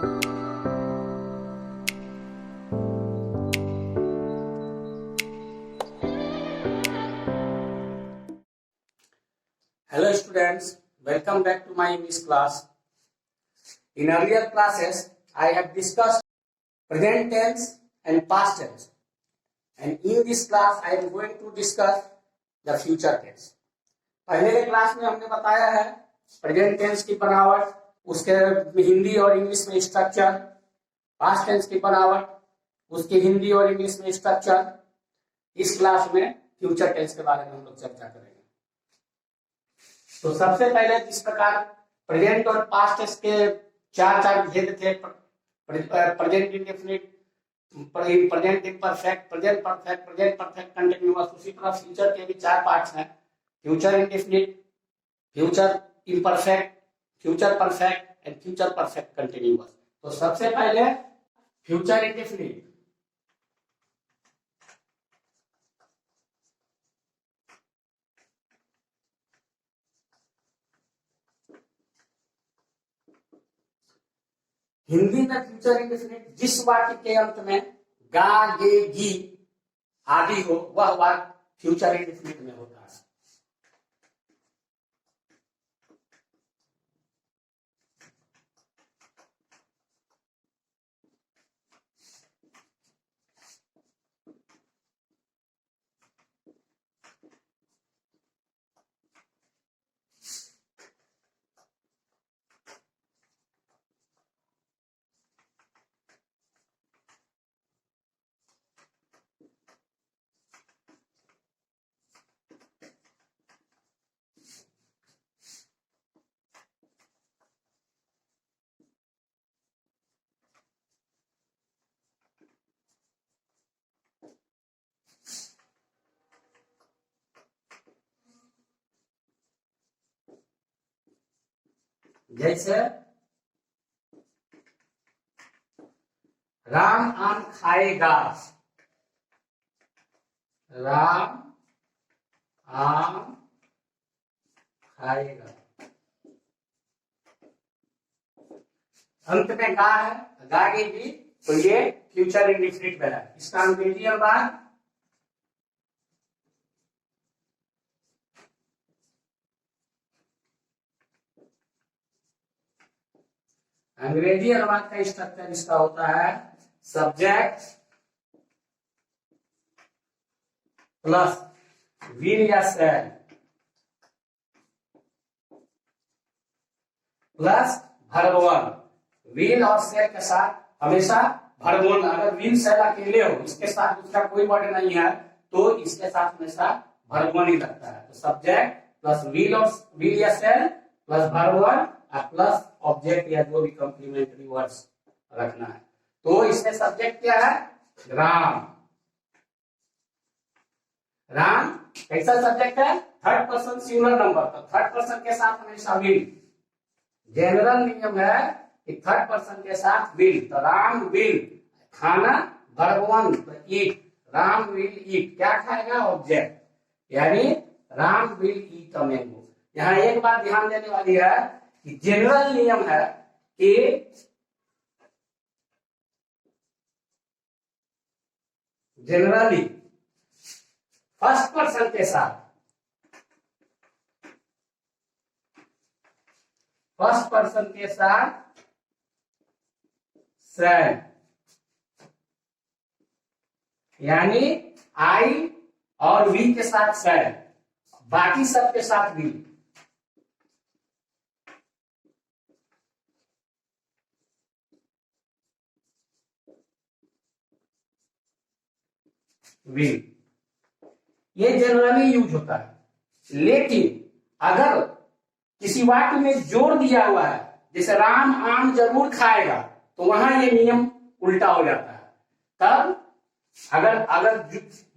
Hello students, welcome back to my English class. In earlier classes, I have discussed present tense and past tense. And in this class, I am going to discuss the future tense. पहले के class में हमने बताया है present tense की बनावट, उसके हिंदी और इंग्लिश में स्ट्रक्चर, पास्ट टेंस की बनावट, उसके हिंदी और इंग्लिश में स्ट्रक्चर। इस क्लास में फ्यूचर टेंस के बारे में हम लोग चर्चा करेंगे। तो सबसे पहले जिस प्रकार प्रेजेंट और पास्ट टेंस के चार भेद थे, present indefinite, present imperfect, present perfect, present perfect continuous, उसी तरह फ्यूचर के भी चार पार्ट्स हैं, future indefinite, future imperfect, future perfect and future perfect continuous. तो सबसे पहले फ्यूचर इंडेफिनिट। हिंदी में फ्यूचर इंडेफिनिट जिस वाक्य के अंत में गा, गे, गी आदि हो, वह वाक्य फ्यूचर इंडेफिनिट में होता है। जैसे राम आम खाएगा, राम आम खाएगा, अंत में गा है, गागे भी, तो ये फ्यूचर इंडेफिनिट में है। इसका अंग्रेजी अनुवाद का स्ट्रक्चर इसका होता है सब्जेक्ट प्लस विल या shall plus verb one. Will और शैल के साथ हमेशा वर्ब वन, अगर विल शैल अकेले हो, इसके साथ दूसरा कोई वर्ड नहीं है, तो इसके साथ हमेशा वर्ब वन ही लगता है। तो सब्जेक्ट प्लस विल या shall plus verb one plus object या जो भी कंप्लीमेंट्री वर्ड्स रखना है। तो इसमें सब्जेक्ट क्या है? राम। राम कैसा सब्जेक्ट है? थर्ड पर्सन सिंगुलर नंबर, तो थर्ड पर्सन के साथ हमेशा विल। जनरल नियम है कि थर्ड पर्सन के साथ विल, तो राम विल खाना, वर्ब वन तो ईट, राम विल ईट, क्या खाएगा? ऑब्जेक्ट, यानी Ram will eat a mango. यहाँ एक बात ध्यान देने वाली है कि जनरल नियम है कि जनरली फर्स्ट पर्सन के साथ शैल, यानी आई और वी के साथ शैल, बाकी सब के साथ विल। विल ये जनरली यूज होता है। लेकिन अगर किसी वाक्य में जोर दिया हुआ है, जैसे राम आम जरूर खाएगा, तो वहां ये नियम उल्टा हो जाता है। तब अगर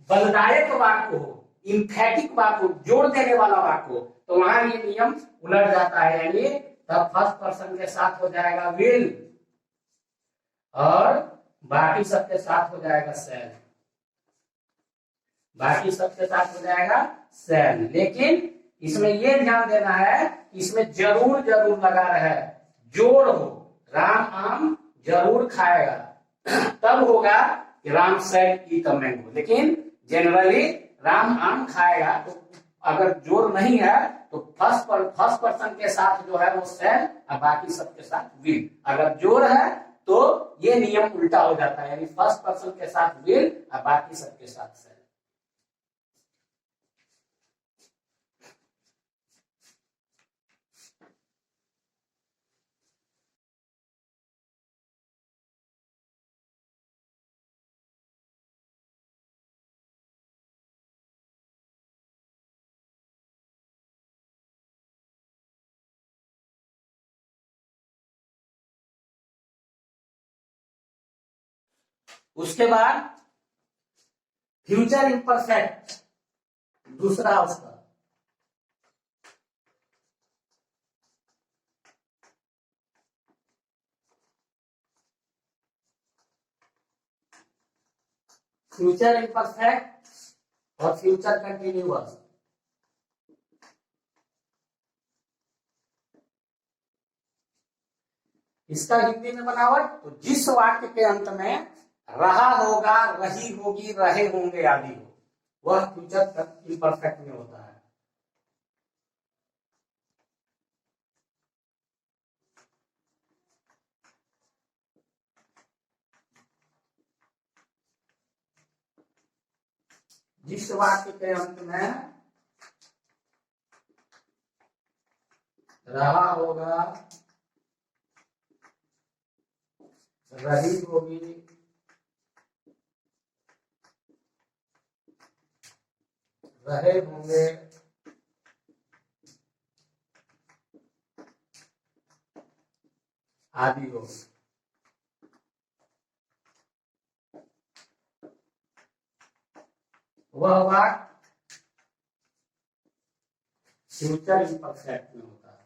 बलदायक वाक्य हो, इंफैटिक वाक्य हो, जोर देने वाला वाक्य हो, तो वहां ये नियम उलट जाता है, यानी तब फर्स्ट पर्सन के साथ हो जाएगा विल और बाकी सबके साथ हो जाएगा शैल, बाकी सबके साथ हो जाएगा शैल। लेकिन इसमें यह ध्यान देना है, इसमें जरूर लगा रहे, जोड़ हो, राम आम जरूर खाएगा, तब होगा कि Ram said eat a mango. लेकिन जनरली राम आम खाएगा। तो अगर जोर नहीं है तो फर्स्ट पर्सन के साथ जो है वो सेड और बाकी सबके साथ विल। अगर जोर है तो ये नियम उल्टा हो जाता है, यानी फर्स्ट पर्सन के साथ विल और बाकी सबके साथ सेड। उसके बाद फ्यूचर इम्परफेक्ट, दूसरा उसका फ्यूचर इम्परफेक्ट और फ्यूचर कंटिन्यूअस। इसका हिंदी में बनावट, तो जिस वाक्य के अंत में रहा होगा, रही होगी, रहे होंगे आदि हो, वह फ्यूचर इम्परफेक्ट में होता है। जिस वाक्य के अंत में रहा होगा, रही होगी, रहे होंगे, आदि हो, वह वाक्य फ्यूचर इम्परफेक्ट में होता है।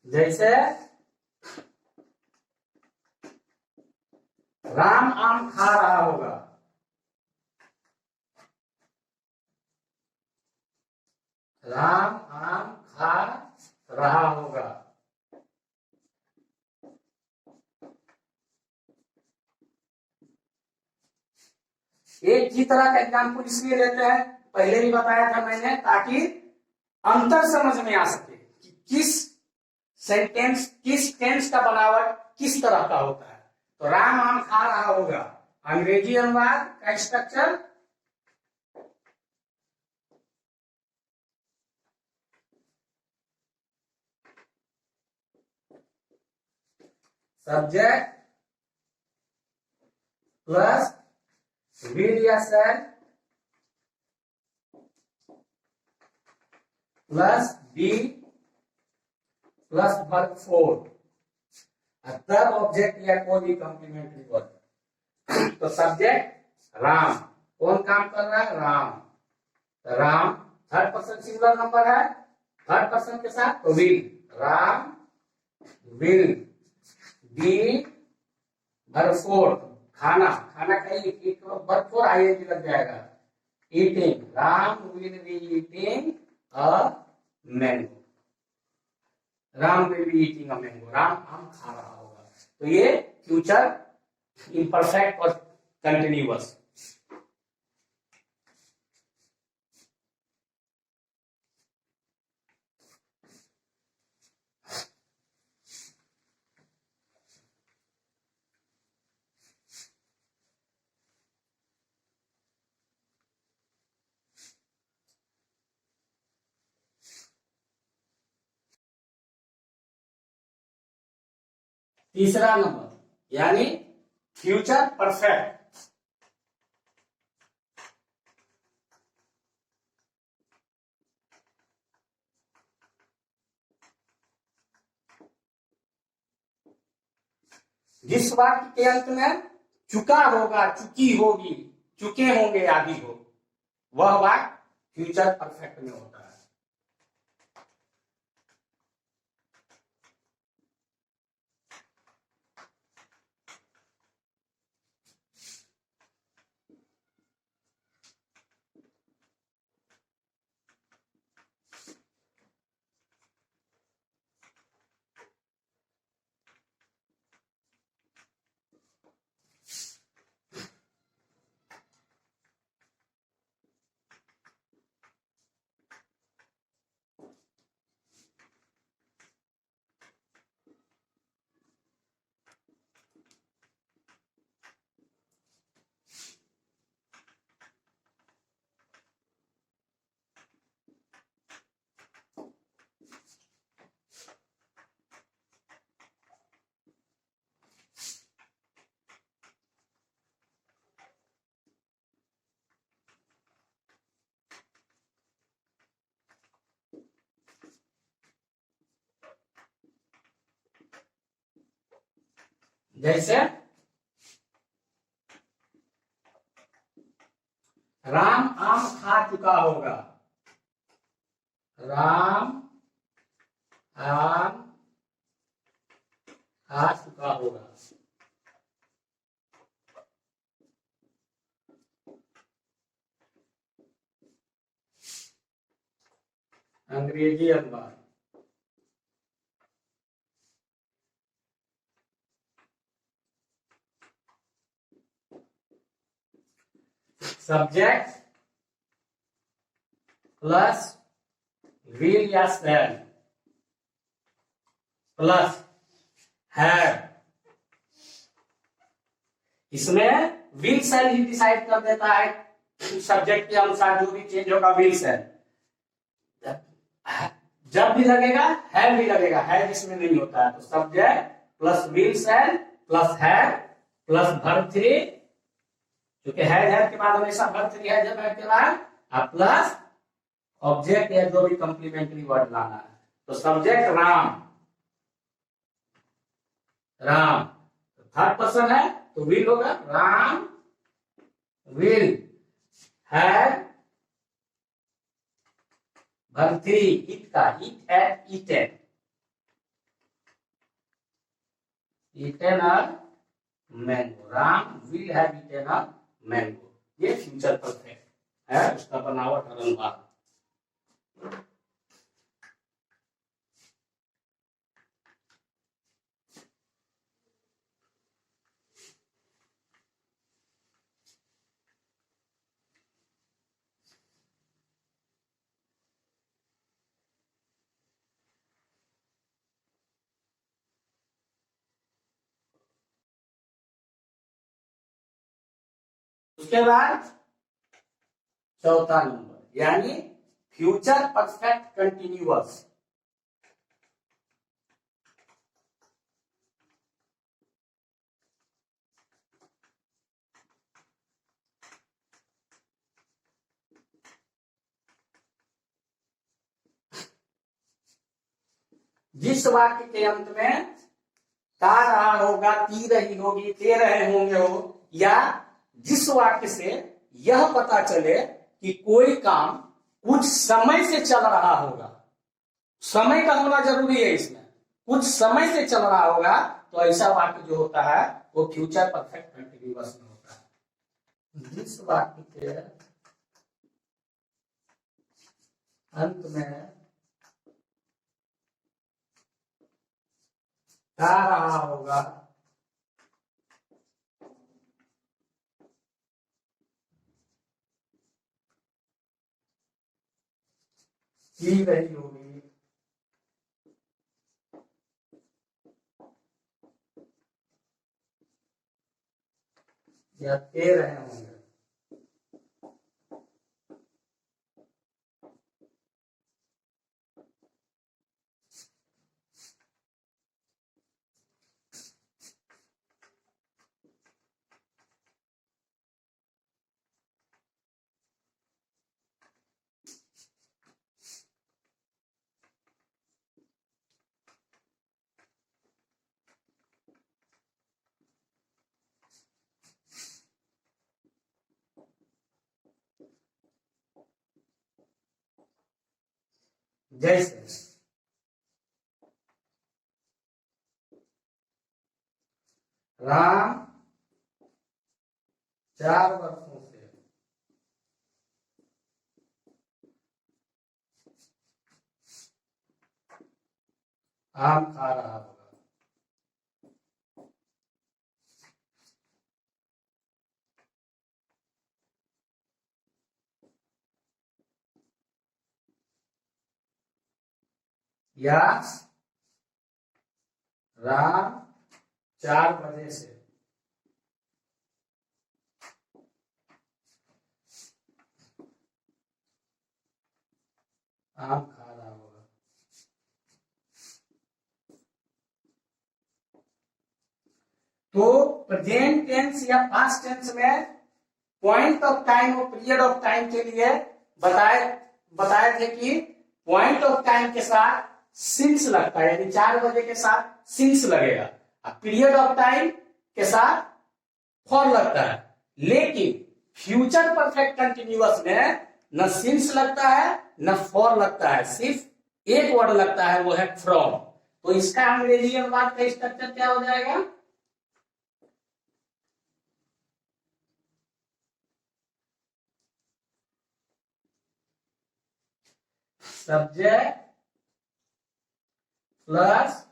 जैसे राम आम खा रहा होगा, राम आम खा रहा होगा। एक ही तरह का एग्जाम्पल इसलिए लेते हैं, पहले भी बताया था मैंने, ताकि अंतर समझ में आ सके कि किस सेंटेंस, किस टेंस का बनावट किस तरह का होता है। तो राम आम खा रहा होगा, अंग्रेजी अनुवाद का स्ट्रक्चर सब्जेक्ट प्लस will या shall plus be plus verb four, तब ऑब्जेक्ट या कोई कॉम्प्लीमेंट्री वर्ब। तो सब्जेक्ट राम, कौन काम कर रहा है, राम। तो Ram third person singular number है, थर्ड पर्सन के साथ तो will, Ram will be verb four, खाना, खाना का एक वर्ब फोर आईएनजी लग जाएगा, eating, Ram will be eating a mango, Ram will be eating a mango, Ram आम खा रहा होगा। तो ये फ्यूचर इम्परफेक्ट और कंटिन्यूअस। तीसरा नंबर यानी फ्यूचर परफेक्ट। जिस वाक्य के अंत में चुका होगा, चुकी होगी, चुके होंगे आदि हो, वह वाक्य फ्यूचर परफेक्ट में होता है। जैसे राम आम खा चुका होगा, राम आम खा चुका होगा। अंग्रेजी अखबार। सब्जेक्ट प्लस विल या शैल प्लस हैव, इसमें विल शैल ही डिसाइड कर देता है सब्जेक्ट के अनुसार जो भी चेंज होगा विल शैल। जब भी लगेगा हैव भी लगेगा, हैव इसमें नहीं होता है। तो subject plus will shall plus have plus verb three, क्योंकि हैव के बाद हमेशा वर्ब थ्री है जब के बाद, और प्लस ऑब्जेक्ट या जो भी कंप्लीमेंट्री वर्ड लाना है। तो subject Ram, Ram third person है तो विल होगा, Ram will have verb three it का, it had eaten, eaten a mango, Ram will have eaten a mango. ये फ्यूचर परफेक्ट है, उसका बनावट अलंकार। उसके बाद चौथा नंबर यानी फ्यूचर परफेक्ट कंटिन्यूअस। जिस वाक्य के अंत में ता रहा होगा, ती रही होगी, ते रहे होंगे हो, या जिस वाक्य से यह पता चले कि कोई काम कुछ समय से चल रहा होगा, समय का होना जरूरी है इसमें, कुछ समय से चल रहा होगा, तो ऐसा वाक्य जो होता है वो फ्यूचर परफेक्ट कंटिन्यूअस में होता है। जिस वाक्य के अंत में ता रहा होगा, पी रही होगी, या ते रहे होंगे, जैसे राम 4 वर्षों से आम खा रहा होगा, या राम 4 बजे से आम खा रहा होगा। तो प्रेजेंट टेंस या पास्ट टेंस में पॉइंट ऑफ टाइम और पीरियड ऑफ टाइम के लिए बताए थे कि पॉइंट ऑफ टाइम के साथ सिंस लगता है, यानी 4 बजे के साथ सिंस लगेगा। अब पीरियड ऑफ टाइम के साथ फॉर लगता है, लेकिन फ्यूचर परफेक्ट कंटिन्यूअस में न सिंस लगता है न फॉर लगता है, सिर्फ एक वर्ड लगता है, वो है फ्रॉम। तो इसका अंग्रेजी अनुवाद का स्ट्रक्चर क्या हो जाएगा? सब्जेक्ट प्लस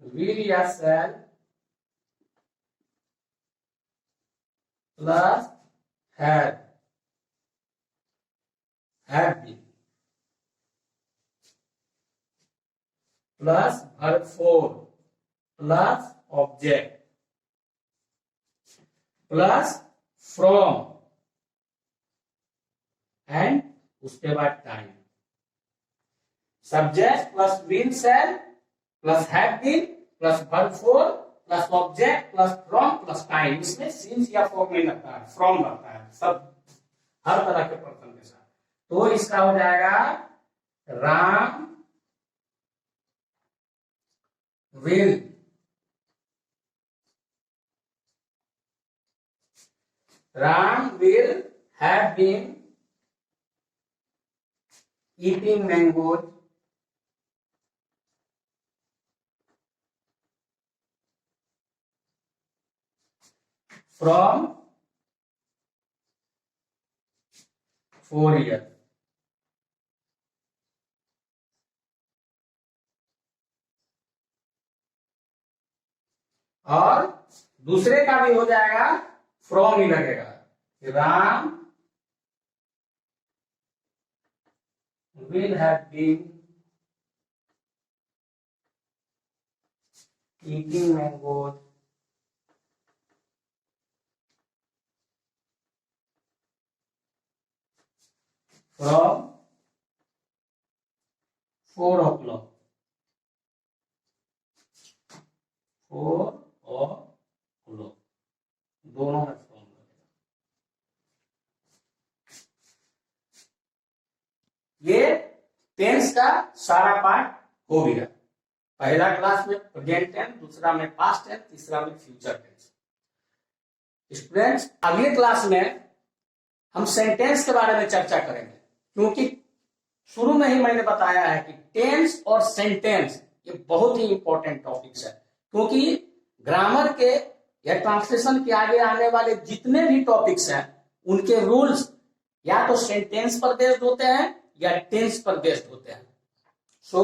विल या shall plus have been plus verb four plus object plus from and उसके बाद time. Subject plus will shall plus have been plus verb four plus object plus from plus time. इसमें since या for नहीं लगता है, from लगता है, सब हर तरह के पर्सन के साथ। तो इसका हो जाएगा Ram will have been eating mangoes from 4 years। और दूसरे का भी हो जाएगा, फ्रॉम ही लगेगा, Ram will have been eating mangoes from 4 o'clock। 4 o'clock दोनों में फ्रॉम लगेगा। ये टेंस का सारा पार्ट हो गया। पहला क्लास में प्रेजेंट टेंस, दूसरा में पास्ट टेंस, तीसरा में फ्यूचर टेंस। स्टूडेंट्स, अगले क्लास में हम सेंटेंस के बारे में चर्चा करेंगे, क्योंकि शुरू में ही मैंने बताया है कि टेंस और सेंटेंस ये बहुत ही इंपॉर्टेंट टॉपिक्स है, क्योंकि ग्रामर के या ट्रांसलेशन के आगे आने वाले जितने भी टॉपिक्स हैं उनके रूल्स या तो सेंटेंस पर बेस्ड होते हैं या टेंस पर बेस्ड होते हैं। So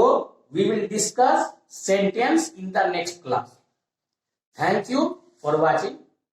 we will discuss sentence in the next class. Thank you for watching.